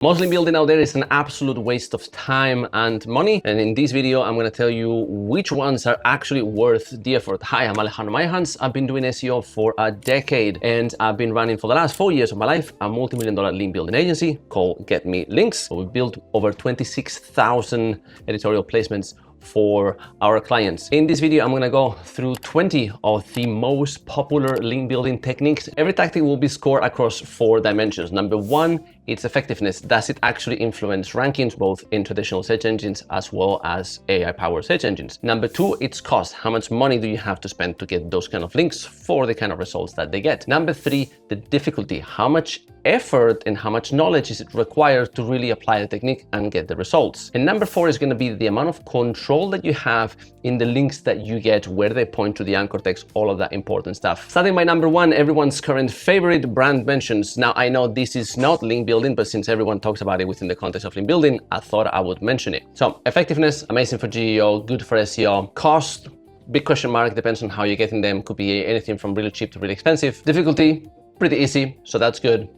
Most link building out there is an absolute waste of time and money. And in this video, I'm going to tell you which ones are actually worth the effort. Hi, I'm Alejandro Mayhans. I've been doing SEO for a decade and I've been running for the last 4 years of my life a multi-million-dollar link building agency called Get Me Links. We've built over 26,000 editorial placements for our clients. In this video, I'm gonna go through 20 of the most popular link building techniques. Every tactic will be scored across 4 dimensions. Number 1, its effectiveness. Does it actually influence rankings, both in traditional search engines as well as AI-powered search engines? Number 2, its cost. How much money do you have to spend to get those kind of links for the kind of results that they get? Number 3, the difficulty. How much effort and how much knowledge is it required to really apply the technique and get the results? And number 4 is going to be the amount of control that you have in the links that you get, where they point to the anchor text, all of that important stuff. Starting by number 1, everyone's current favorite, brand mentions. Now, I know this is not link building, but since everyone talks about it within the context of link building, I thought I would mention it. So effectiveness, amazing for GEO, good for SEO. Cost, big question mark, depends on how you're getting them. Could be anything from really cheap to really expensive. Difficulty, pretty easy, so that's good.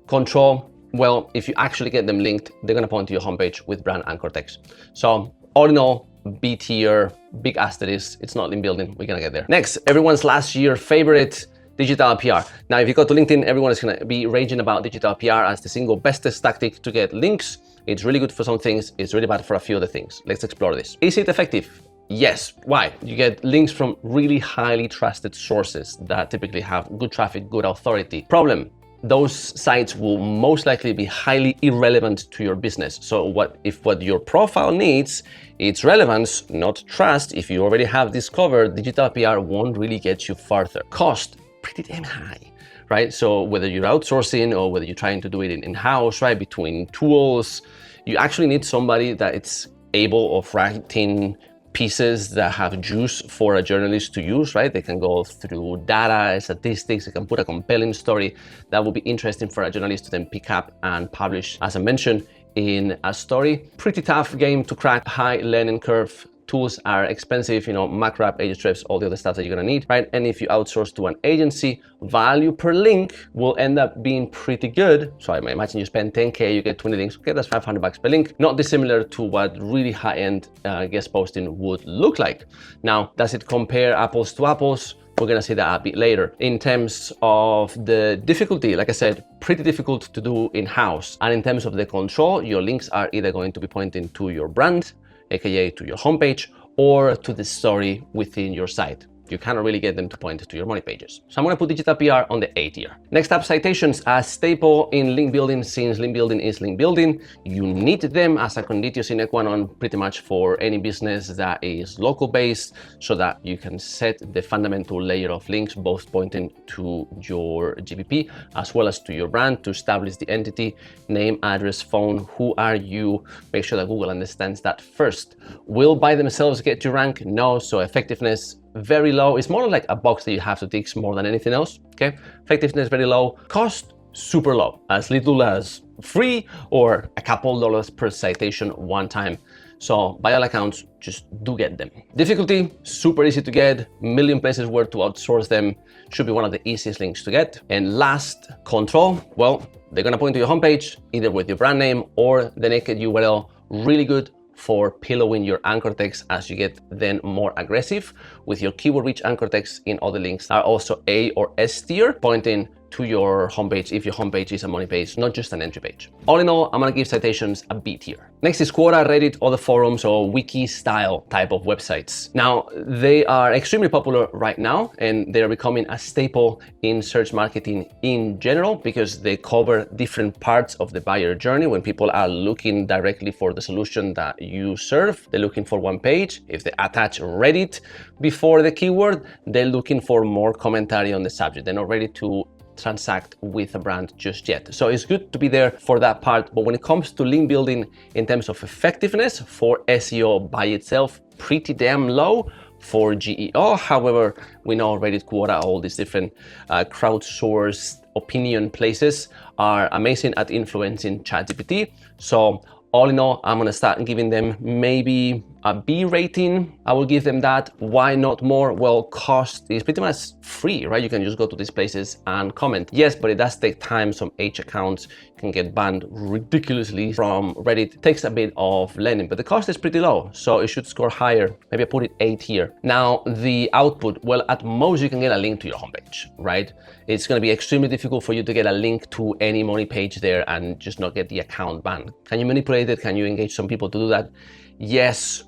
Control, well, if you actually get them linked, they're gonna point to your homepage with brand anchor text. So all in all, B tier, big asterisk, it's not link building, we're gonna get there. Next, everyone's last year favorite, digital PR. Now, if you go to LinkedIn, everyone is gonna be raging about digital PR as the single bestest tactic to get links. It's really good for some things, it's really bad for a few other things. Let's explore this. Is it effective? Yes. Why? You get links from really highly trusted sources that typically have good traffic, good authority. Problem, those sites will most likely be highly irrelevant to your business. So what your profile needs, it's relevance, not trust. If you already have this covered, digital PR won't really get you farther. Cost, pretty damn high, right? So whether you're outsourcing or whether you're trying to do it in-house, right, between tools, you actually need somebody that it's able of writing pieces that have juice for a journalist to use, right? They can go through data, statistics, they can put a compelling story that will be interesting for a journalist to then pick up and publish, as I mentioned, in a story. Pretty tough game to crack, high learning curve. Tools are expensive, you know, Macrap, Ahrefs, all the other stuff that you're gonna need, right? And if you outsource to an agency, value per link will end up being pretty good. So I imagine you spend 10K, you get 20 links, okay, that's $500 per link. Not dissimilar to what really high-end guest posting would look like. Now, does it compare apples to apples? We're gonna see that a bit later. In terms of the difficulty, like I said, pretty difficult to do in-house. And in terms of the control, your links are either going to be pointing to your brand, aka to your homepage, or to the story within your site. You cannot really get them to point to your money pages. So I'm gonna put digital PR on the A tier. Next up, citations, a staple in link building. Since link building is link building, you need them as a conditio sine qua non pretty much for any business that is local based, so that you can set the fundamental layer of links, both pointing to your GPP as well as to your brand, to establish the entity, name, address, phone, who are you. Make sure that Google understands that first. Will by themselves get you rank? No, so effectiveness, very low. It's more like a box that you have to tick more than anything else, okay? Effectiveness, very low. Cost, super low, as little as free or a couple dollars per citation one time. So by all accounts, just do get them. Difficulty, super easy to get, million places where to outsource them, should be one of the easiest links to get. And last, control, well, they're gonna point to your homepage, either with your brand name or the naked URL, really good for pillowing your anchor text as you get then more aggressive with your keyword rich anchor text. In other links are also A or S tier, pointing to your homepage if your homepage is a money page, not just an entry page. All in all, I'm gonna give citations a B tier. Next is Quora, Reddit, other forums, or wiki style type of websites. Now, they are extremely popular right now, and they're becoming a staple in search marketing in general because they cover different parts of the buyer journey. When people are looking directly for the solution that you serve, they're looking for one page. If they attach Reddit before the keyword, they're looking for more commentary on the subject. They're not ready to transact with a brand just yet. So it's good to be there for that part. But when it comes to link building in terms of effectiveness for SEO by itself, pretty damn low. For GEO, however, we know Reddit, Quora, all these different crowdsourced opinion places are amazing at influencing ChatGPT. So all in all, I'm gonna start giving them maybe a B rating I will give them that. Why not more? Well, cost is pretty much free, right? You can just go to these places and comment. Yes, but it does take time. Some H accounts can get banned ridiculously from Reddit. It takes a bit of learning, but the cost is pretty low, so it should score higher. Maybe I put it 8 here. Now, the output, well, at most you can get a link to your homepage, right? It's going to be extremely difficult for you to get a link to any money page there and just not get the account banned. Can you manipulate it? Can you engage some people to do that? Yes.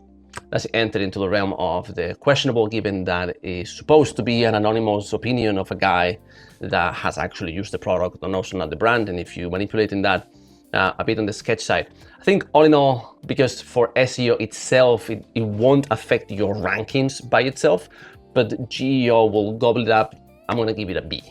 That's entered into the realm of the questionable, given that it's supposed to be an anonymous opinion of a guy that has actually used the product and also not the brand. And if you manipulate in that, a bit on the sketch side. I think all in all, because for SEO itself, it won't affect your rankings by itself, but GEO will gobble it up. I'm gonna give it a B.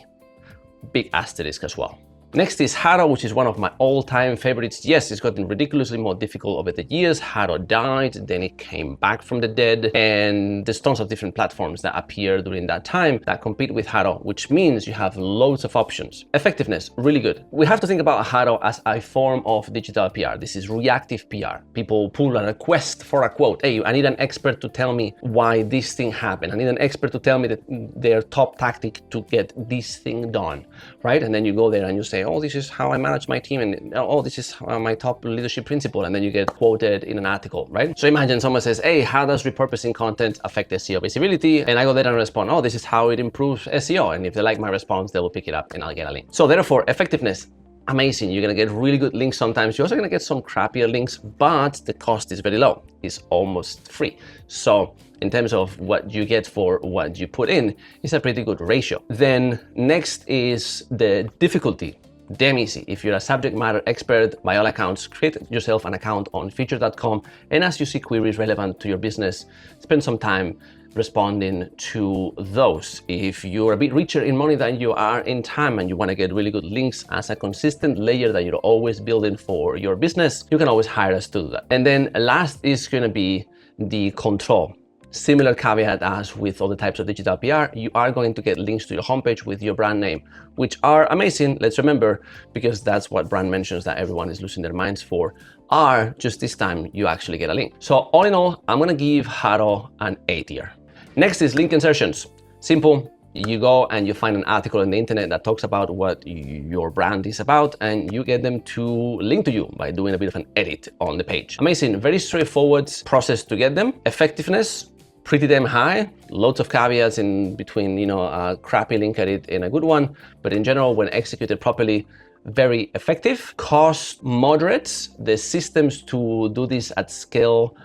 Big asterisk as well. Next is HARO, which is one of my all-time favorites. Yes, it's gotten ridiculously more difficult over the years. HARO died, then it came back from the dead, and there's tons of different platforms that appear during that time that compete with HARO, which means you have loads of options. Effectiveness, really good. We have to think about HARO as a form of digital PR. This is reactive PR. People pull a request for a quote. Hey, I need an expert to tell me why this thing happened. I need an expert to tell me that their top tactic to get this thing done, right? And then you go there and you say, oh, this is how I manage my team, and oh, this is my top leadership principle, and then you get quoted in an article, right? So imagine someone says, hey, how does repurposing content affect SEO visibility? And I go there and respond, oh, this is how it improves SEO. And if they like my response, they will pick it up and I'll get a link. So therefore, effectiveness, amazing. You're gonna get really good links sometimes. You're also gonna get some crappier links, but the cost is very low. It's almost free. So in terms of what you get for what you put in, it's a pretty good ratio. Then next is the difficulty. Damn easy. If you're a subject matter expert, by all accounts, create yourself an account on feature.com, and as you see queries relevant to your business, spend some time responding to those. If you're a bit richer in money than you are in time and you want to get really good links as a consistent layer that you're always building for your business, you can always hire us to do that. And then last is going to be the control. Similar caveat as with all the types of digital PR, you are going to get links to your homepage with your brand name, which are amazing. Let's remember, because that's what brand mentions that everyone is losing their minds for, are just this time you actually get a link. So all in all, I'm gonna give HARO an A tier. Next is link insertions. Simple. You go and you find an article on the internet that talks about what your brand is about, and you get them to link to you by doing a bit of an edit on the page. Amazing, very straightforward process to get them. Effectiveness, pretty damn high. Loads of caveats in between, a crappy link edit and a good one. But in general, when executed properly, very effective. Cost moderate. The systems to do this at scale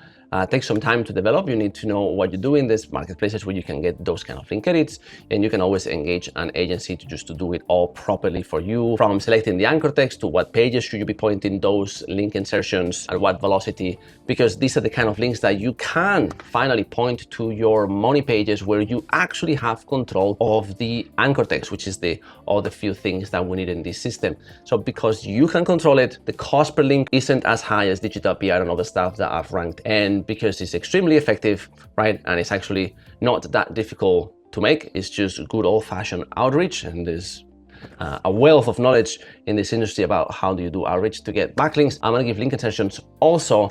takes some time to develop. You need to know what you're doing. There's marketplaces where you can get those kind of link edits, and you can always engage an agency to do it all properly for you, from selecting the anchor text to what pages should you be pointing those link insertions at what velocity, because these are the kind of links that you can finally point to your money pages where you actually have control of the anchor text, which is all the few things that we need in this system. So because you can control it, the cost per link isn't as high as digital PR and other stuff that I've ranked, and because it's extremely effective, right? And it's actually not that difficult to make. It's just good old-fashioned outreach, and there's a wealth of knowledge in this industry about how do you do outreach to get backlinks. I'm gonna give link insertions also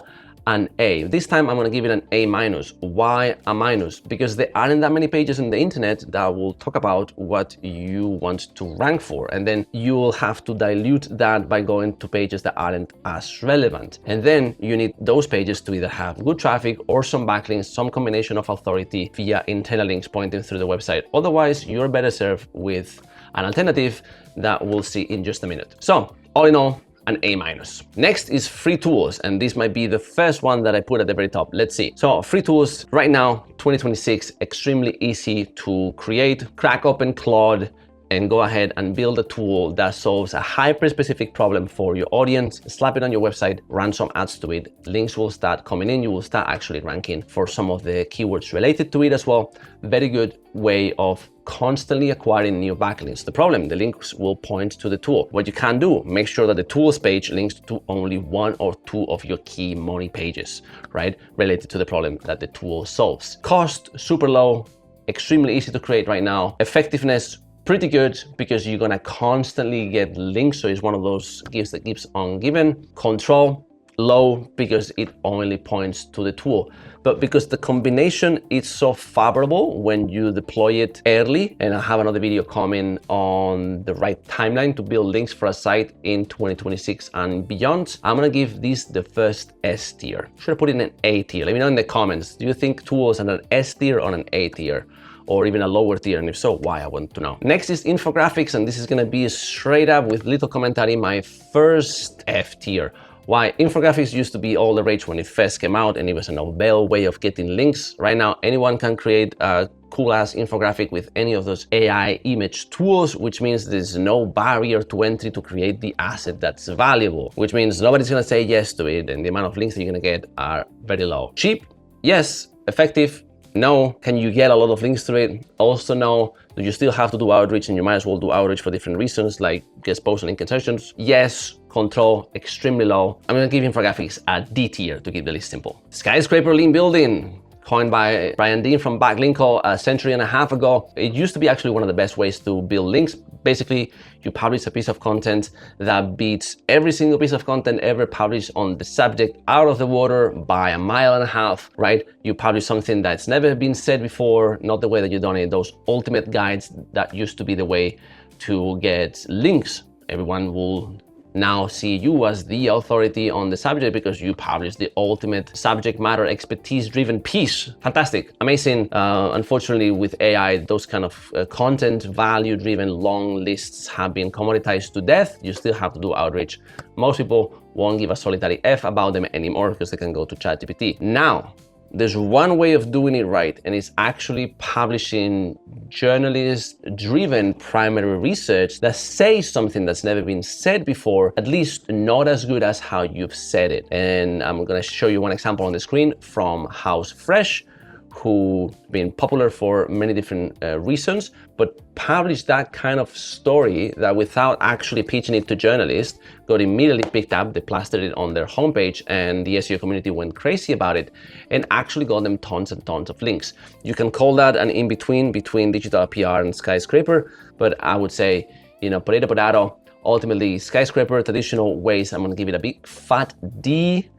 an A. This time I'm gonna give it an A minus. Why a minus? Because there aren't that many pages on the internet that will talk about what you want to rank for. And then you will have to dilute that by going to pages that aren't as relevant. And then you need those pages to either have good traffic or some backlinks, some combination of authority via internal links pointing through the website. Otherwise, you're better served with an alternative that we'll see in just a minute. So all in all, an A minus. Next is free tools, and this might be the first one that I put at the very top. Let's see. So free tools right now, 2026, extremely easy to create. Crack open Claude and go ahead and build a tool that solves a hyper-specific problem for your audience. Slap it on your website, run some ads to it. Links will start coming in. You will start actually ranking for some of the keywords related to it as well. Very good way of constantly acquiring new backlinks. The problem, the links will point to the tool. What you can do, make sure that the tools page links to only one or two of your key money pages, right? Related to the problem that the tool solves. Cost, super low, extremely easy to create right now. Effectiveness, pretty good, because you're gonna constantly get links. So it's one of those gifts that keeps on giving. Control, low because it only points to the tool. But because the combination is so favorable when you deploy it early, and I have another video coming on the right timeline to build links for a site in 2026 and beyond, I'm gonna give this the first S tier. Should I put it in an A tier? Let me know in the comments. Do you think tools are an S tier or an A tier? Or even a lower tier, and if so, why? I want to know. Next is infographics, and this is gonna be straight up with little commentary, my first F tier. Why? Infographics used to be all the rage when it first came out, and it was a novel way of getting links. Right now, anyone can create a cool-ass infographic with any of those AI image tools, which means there's no barrier to entry to create the asset that's valuable, which means nobody's gonna say yes to it, and the amount of links that you're gonna get are very low. Cheap? Yes. Effective? No. Can you get a lot of links through it? Also no. Do you still have to do outreach, and you might as well do outreach for different reasons, like guest posts and link insertions? Yes. Control, extremely low. I'm gonna give infographics a D tier to keep the list simple. Skyscraper link building, coined by Brian Dean from Backlink a century and a half ago. It used to be actually one of the best ways to build links. Basically, you publish a piece of content that beats every single piece of content ever published on the subject out of the water by a mile and a half, right? You publish something that's never been said before, not the way that you donate those ultimate guides that used to be the way to get links. Everyone will now see you as the authority on the subject because you publish the ultimate subject matter expertise driven piece. Fantastic, amazing. Unfortunately, with AI, those kind of content value driven long lists have been commoditized to death. You still have to do outreach. Most people won't give a solitary F about them anymore because they can go to ChatGPT. Now, there's one way of doing it right, and it's actually publishing journalist-driven primary research that says something that's never been said before, at least not as good as how you've said it. And I'm gonna show you one example on the screen from House Fresh, who been popular for many different reasons, but published that kind of story that without actually pitching it to journalists, got immediately picked up. They plastered it on their homepage, and the SEO community went crazy about it and actually got them tons and tons of links. You can call that an in-between between digital PR and Skyscraper, but I would say, you know, potato. Ultimately, Skyscraper, traditional ways, I'm gonna give it a big fat D.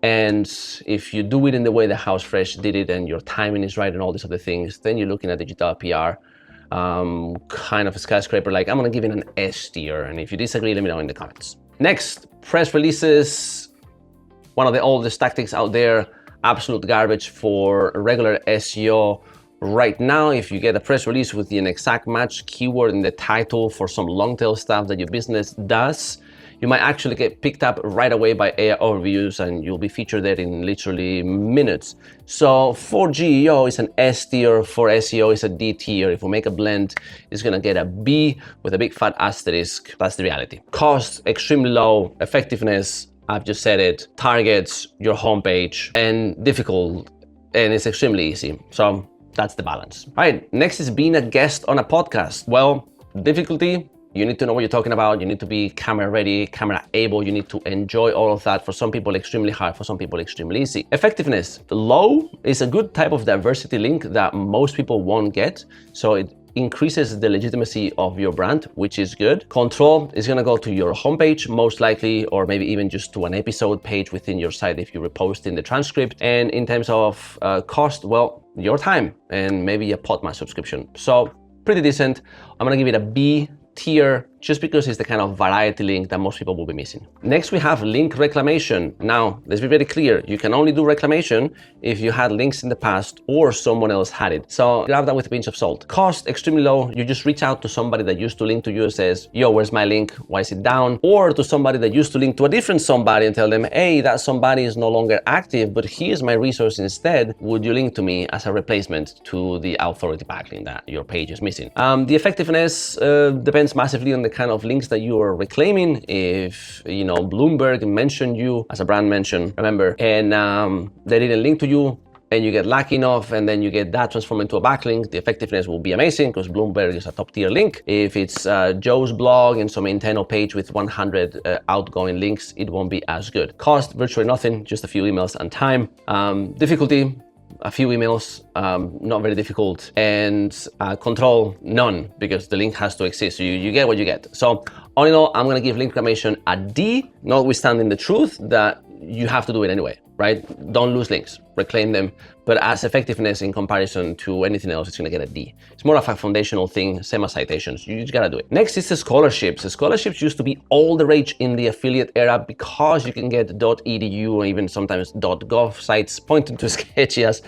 And if you do it in the way that House Fresh did it and your timing is right and all these other things, then you're looking at digital PR, kind of a Skyscraper. Like, I'm gonna give it an S tier. And if you disagree, let me know in the comments. Next, press releases. One of the oldest tactics out there, absolute garbage for regular SEO. Right now, if you get a press release with an exact match keyword in the title for some long tail stuff that your business does, you might actually get picked up right away by AI overviews, and you'll be featured there in literally minutes. So for GEO, it's an S tier. For SEO, it's a D tier. If we make a blend, it's gonna get a B with a big fat asterisk. That's the reality. Cost, extremely low. Effectiveness, I've just said it. Targets, your homepage, and difficult, and it's extremely easy. So that's the balance. All right, next is being a guest on a podcast. Well, difficulty, you need to know what you're talking about. You need to be camera ready, camera able. You need to enjoy all of that. For some people, extremely hard. For some people, extremely easy. Effectiveness, low is a good type of diversity link that most people won't get. So it increases the legitimacy of your brand, which is good. Control is gonna go to your homepage, most likely, or maybe even just to an episode page within your site if you repost in the transcript. And in terms of cost, well, your time and maybe a Podmas subscription. So pretty decent. I'm gonna give it a B tier just because it's the kind of variety link that most people will be missing. Next, we have link reclamation. Now, let's be very clear. You can only do reclamation if you had links in the past or someone else had it. So grab that with a pinch of salt. Cost, extremely low. You just reach out to somebody that used to link to you and says, yo, where's my link? Why is it down? Or to somebody that used to link to a different somebody and tell them, hey, that somebody is no longer active, but here's my resource instead. Would you link to me as a replacement to the authority backlink that your page is missing? The effectiveness depends massively on the kind of links that you are reclaiming. If, you know, Bloomberg mentioned you as a brand mention, remember, and they didn't link to you, and you get lucky enough, and then you get that transformed into a backlink, the effectiveness will be amazing because Bloomberg is a top tier link. If it's Joe's blog and some internal page with 100 outgoing links, it won't be as good. Cost, virtually nothing, just a few emails and time. Difficulty, a few emails, not very difficult, and control, none, because the link has to exist. So you get what you get. So all in all, I'm gonna give link reclamation a D, notwithstanding the truth that you have to do it anyway, right? Don't lose links, reclaim them. But as effectiveness in comparison to anything else, it's gonna get a D. It's more of a foundational thing, same as citations. You just gotta do it. Next is the scholarships. The scholarships used to be all the rage in the affiliate era because you can get .edu or even sometimes .gov sites pointing to sketchy as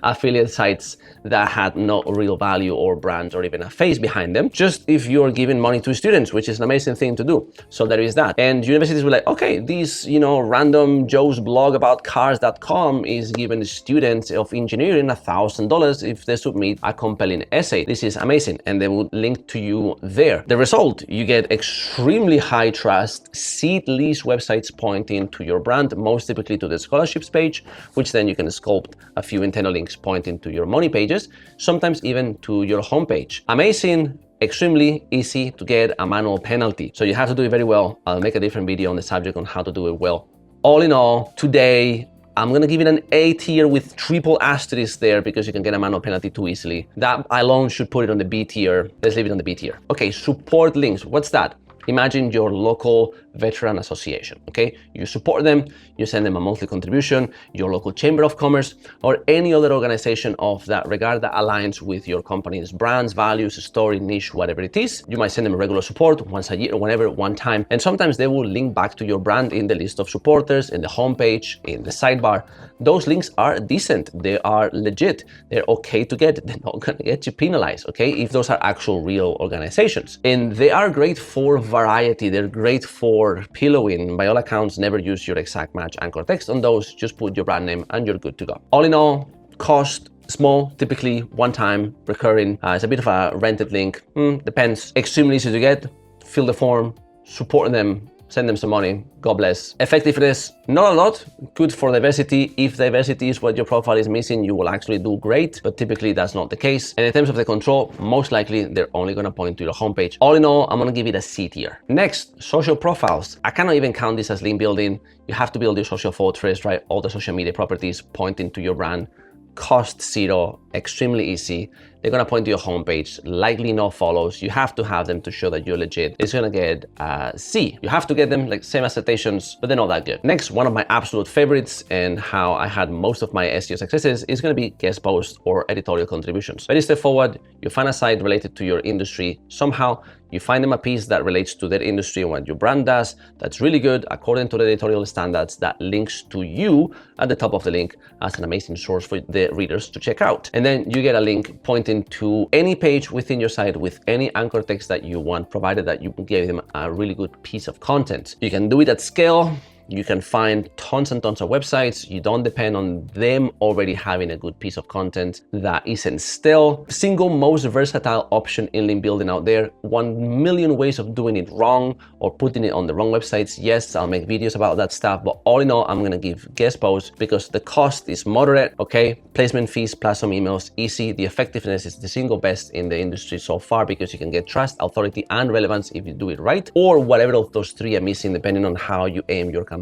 affiliate sites that had no real value or brand or even a face behind them, just if you're giving money to students, which is an amazing thing to do. So there is that. And universities were like, okay, this, random Joe's blog about cars.com is giving students of engineering $1,000 if they submit a compelling essay. This is amazing, and they would link to you there. The result, you get extremely high trust seed list websites pointing to your brand, most typically to the scholarships page, which then you can sculpt a few internal links pointing to your money pages, sometimes even to your homepage. Amazing. Extremely easy to get a manual penalty. So you have to do it very well. I'll make a different video on the subject on how to do it well. All in all, today, I'm gonna give it an A tier with triple asterisk there because you can get a manual penalty too easily. That alone should put it on the B tier. Let's leave it on the B tier. Okay, support links. What's that? Imagine your local veteran association, okay? You support them, you send them a monthly contribution, your local chamber of commerce, or any other organization of that regard that aligns with your company's brands, values, story, niche, whatever it is. You might send them regular support once a year or whenever, one time. And sometimes they will link back to your brand in the list of supporters, in the homepage, in the sidebar. Those links are decent. They are legit. They're okay to get. They're not gonna get you penalized, okay? If those are actual real organizations. And they are great for variety. They're great for pillowing. By all accounts, never use your exact match anchor text on those. Just put your brand name and you're good to go. All in all, cost small, typically one time, recurring. It's a bit of a rented link. Depends. Extremely easy to get. Fill the form, support them, send them some money, God bless. Effectiveness, not a lot, good for diversity. If diversity is what your profile is missing, you will actually do great, but typically that's not the case. And in terms of the control, most likely they're only gonna point to your homepage. All in all, I'm gonna give it a C tier. Next, social profiles. I cannot even count this as link building. You have to build your social fortress, right? All the social media properties pointing to your brand. Cost zero, extremely easy. They're gonna point to your homepage, likely no follows. You have to have them to show that you're legit. It's gonna get a C. You have to get them, like same as citations, but they're not that good. Next, one of my absolute favorites and how I had most of my SEO successes is gonna be guest posts or editorial contributions. Very straightforward. You find a site related to your industry somehow. You find them a piece that relates to their industry and what your brand does. That's really good according to the editorial standards that links to you at the top of the link as an amazing source for the readers to check out. And then you get a link pointing to any page within your site with any anchor text that you want, provided that you give them a really good piece of content. You can do it at scale. You can find tons and tons of websites. You don't depend on them already having a good piece of content that isn't still. Single most versatile option in link building out there. 1,000,000 ways of doing it wrong or putting it on the wrong websites. Yes, I'll make videos about that stuff, but all in all, I'm gonna give guest posts because the cost is moderate, okay? Placement fees plus some emails, easy. The effectiveness is the single best in the industry so far because you can get trust, authority, and relevance if you do it right, or whatever of those three are missing depending on how you aim your campaign.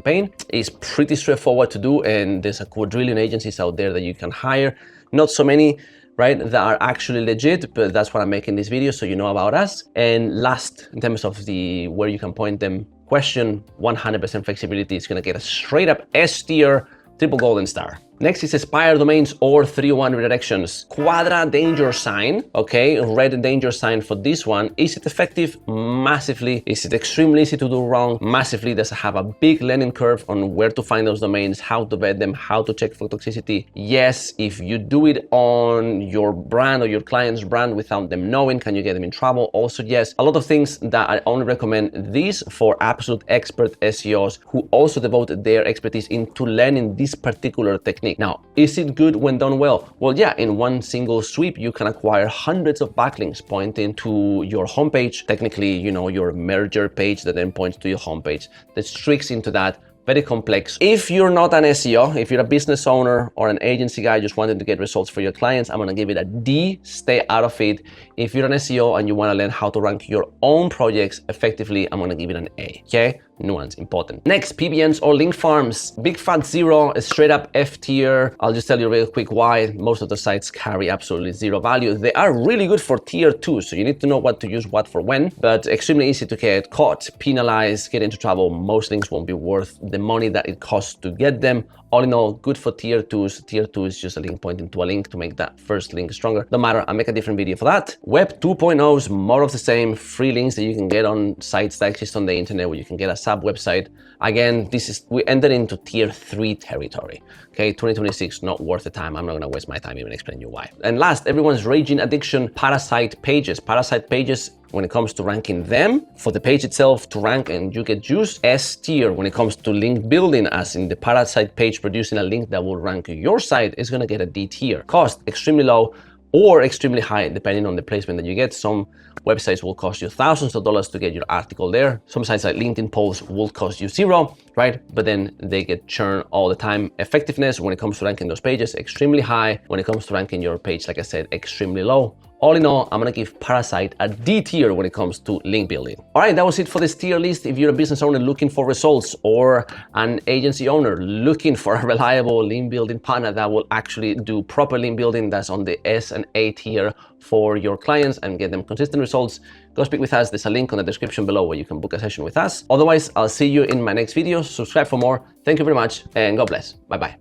Is pretty straightforward to do, and there's a quadrillion agencies out there that you can hire. Not so many, right, that are actually legit, but that's what I'm making this video so you know about us. And last, in terms of the where you can point them question, 100% flexibility is gonna get a straight up S tier, triple golden star. Next is expired domains or 301 redirections. Quadra danger sign, okay? Red danger sign for this one. Is it effective? Massively. Is it extremely easy to do wrong? Massively. Does it have a big learning curve on where to find those domains, how to vet them, how to check for toxicity? Yes. If you do it on your brand or your client's brand without them knowing, can you get them in trouble? Also, yes. A lot of things that I only recommend these for absolute expert SEOs who also devote their expertise into learning this particular technique. Now, is it good when done well? Well, yeah, in one single sweep, you can acquire hundreds of backlinks pointing to your homepage. Technically, your merger page that then points to your homepage. There's tricks into that. Very complex. If you're not an SEO, if you're a business owner or an agency guy just wanting to get results for your clients, I'm gonna give it a D, stay out of it. If you're an SEO and you wanna learn how to rank your own projects effectively, I'm gonna give it an A, okay? nuance, important. Next, PBNs or link farms. Big fat zero is straight up F tier. I'll just tell you real quick why. Most of the sites carry absolutely zero value. They are really good for tier 2, so you need to know what to use what for when, but extremely easy to get caught, penalized, get into trouble. Most links won't be worth the money that it costs to get them. All in all, good for tier 2s. Tier 2 is just a link pointing to a link to make that first link stronger. No matter, I'll make a different video for that. Web 2.0s, more of the same, free links that you can get on sites that exist on the internet where you can get a sub website. Again, we entered into tier 3 territory. Okay, 2026, not worth the time. I'm not gonna waste my time even explaining you why. And last, everyone's raging addiction, parasite pages. Parasite pages, when it comes to ranking them, for the page itself to rank and you get juice, S tier. When it comes to link building, as in the Parasite page producing a link that will rank your site, is gonna get a D tier. Cost, extremely low or extremely high, depending on the placement that you get. Some websites will cost you thousands of dollars to get your article there. Some sites like LinkedIn posts will cost you zero, right? But then they get churned all the time. Effectiveness, when it comes to ranking those pages, extremely high. When it comes to ranking your page, like I said, extremely low. All in all, I'm gonna give Parasite a D tier when it comes to link building. All right, that was it for this tier list. If you're a business owner looking for results, or an agency owner looking for a reliable link building partner that will actually do proper link building, that's on the S and A tier for your clients and get them consistent results, go speak with us. There's a link on the description below where you can book a session with us. Otherwise, I'll see you in my next video. Subscribe for more. Thank you very much and God bless. Bye-bye.